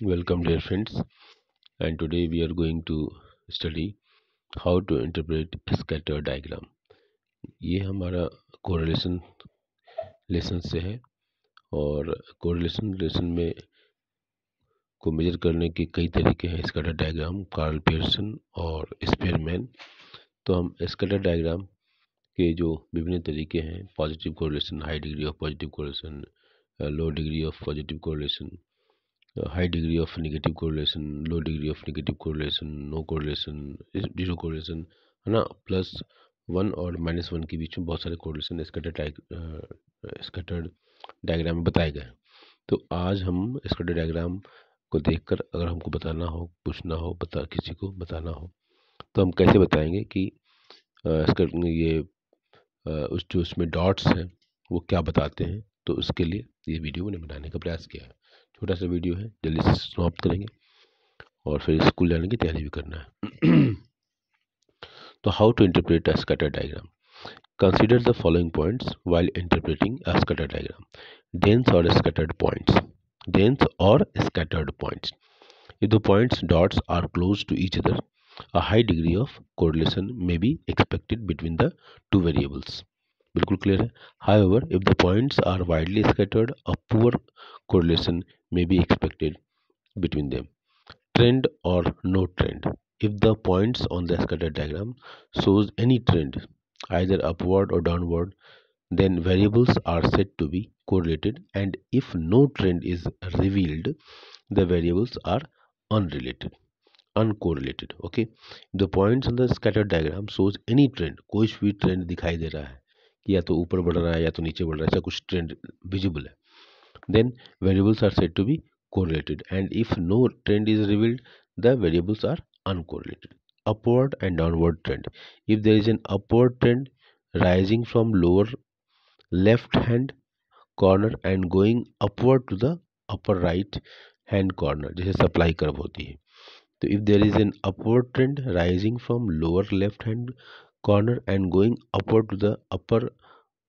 Welcome dear friends, and today we are going to study how to interpret scatter diagram. ये हमारा correlation lesson से है और correlation lesson में को मेजर करने के कई तरीके हैं। स्कैटर डायग्राम, कार्ल पियर्सन और स्पेयरमैन। तो हम स्कैटर डायग्राम के जो विभिन्न तरीके हैं, positive correlation, high degree of positive correlation, low degree of positive correlation, high degree of negative correlation, low degree of negative correlation, no correlation, zero correlation, है ना, +1 और -1 के बीच में बहुत सारे correlation स्कैटर्ड डायग्राम में बताए गए हैं। तो आज हम स्कैटर डायग्राम को देखकर अगर हमको बताना हो, पूछना हो, किसी को बताना हो तो हम कैसे बताएंगे कि ये उस जो उसमें डॉट्स हैं वो क्या बताते हैं। तो उसके लिए ये वीडियो मैंने बनाने का प्रयास किया है। छोटा सा वीडियो है, जल्दी से समाप्त करेंगे और फिर स्कूल जाने की तैयारी भी करना है। तो how to interpret a scatter diagram. Consider the following points while interpreting a scatter diagram. Dense और scattered points. Dense or scattered points. If the points dots are close to each other, a high degree of correlation may be expected between the two variables. बिल्कुल clear है। However, if the points are widely scattered, a poor correlation may be expected between them. Trend or no trend. If the points on the scatter diagram shows any trend, either upward or downward, then variables are said to be correlated, and if no trend is revealed, the variables are uncorrelated. Okay, the points on the scatter diagram shows any trend, कोई भी trend दिखाई दे रहा है कि या तो ऊपर बढ़ रहा है या तो नीचे बढ़ रहा है, ऐसा कुछ ट्रेंड विजिबल है, then variables are said to be correlated, and if no trend is revealed, the variables are uncorrelated. Upward and downward trend. If there is an upward trend rising from lower left hand corner and going upward to the upper right hand corner, जैसे supply curve होती है, तो if there is an upward trend rising from lower left hand corner and going upward to the upper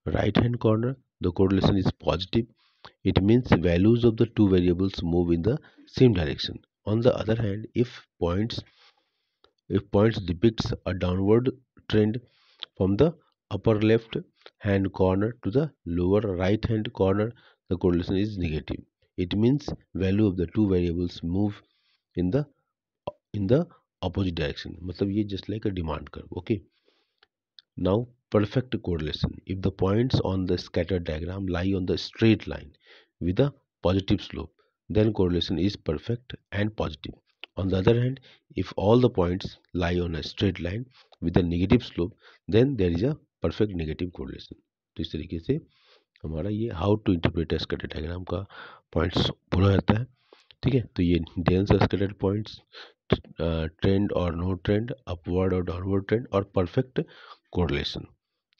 right hand corner, the correlation is positive. It means values of the two variables move in the same direction. On the other hand, if points depicts a downward trend from the upper left hand corner to the lower right hand corner, the correlation is negative. It means value of the two variables move in the opposite direction. मतलब ये just like a demand curve. Okay. Now perfect correlation. If the points on the scatter diagram lie on the straight line with a positive slope, then correlation is perfect and positive. On the other hand, if all the points lie on a straight line with a negative slope, then there is a perfect negative correlation. तो इस तरीके से हमारा ये how to interpret scatter diagram का points पूरा रहता है। ठीक है, तो ये डेंस स्कैटर्ड पॉइंट्स, ट्रेंड और नो ट्रेंड, अपवर्ड और डाउनवर्ड ट्रेंड और परफेक्ट कोरिलेशन।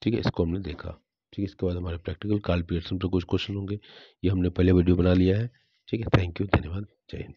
ठीक है, इसको हमने देखा। ठीक है, इसके बाद हमारे प्रैक्टिकल कार्ल पियर्सन पर कुछ क्वेश्चन होंगे, ये हमने पहले वीडियो बना लिया है। ठीक है, थैंक यू, धन्यवाद, जय हिंद।